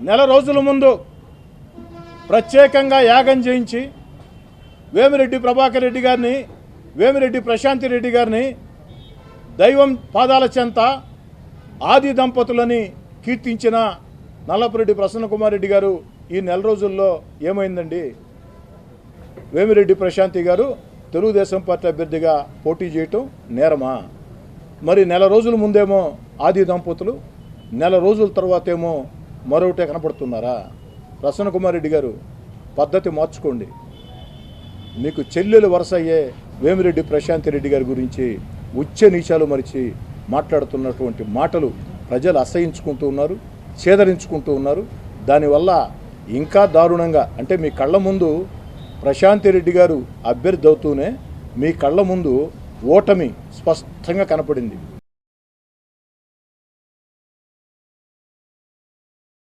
నెల రోజుల ముందు ప్రత్యేకంగా యాగం చేయించి వేమిరెడ్డి ప్రభాకర్ రెడ్డి గారిని, వేమిరెడ్డి ప్రశాంతి రెడ్డి గారిని దైవం పాదాల చెంత ఆది దంపతులని కీర్తించిన నల్లపురెడ్డి ప్రసన్నకుమార్ రెడ్డి గారు ఈ నెల రోజుల్లో ఏమైందండి? వేమిరెడ్డి ప్రశాంతి గారు తెలుగుదేశం పార్టీ అభ్యర్థిగా పోటీ చేయటం నేరమా? మరి నెల రోజుల ముందేమో ఆది దంపతులు, నెల రోజుల తర్వాత ఏమో మరొకటే కనపడుతున్నారా? ప్రసన్నకుమార్ రెడ్డి గారు పద్ధతి మార్చుకోండి. మీకు చెల్లెలు వరుస అయ్యే వేమిరెడ్డి ప్రశాంతి రెడ్డి గారి గురించి ఉచ్చ నీచాలు మరిచి మాట్లాడుతున్నటువంటి మాటలు ప్రజలు అసహించుకుంటూ ఉన్నారు, చేదరించుకుంటూ ఉన్నారు. దానివల్ల ఇంకా దారుణంగా, అంటే మీ కళ్ళ ముందు ప్రశాంతి రెడ్డి గారు అభ్యర్థి అవుతూనే మీ కళ్ళ ముందు ఓటమి స్పష్టంగా కనపడింది.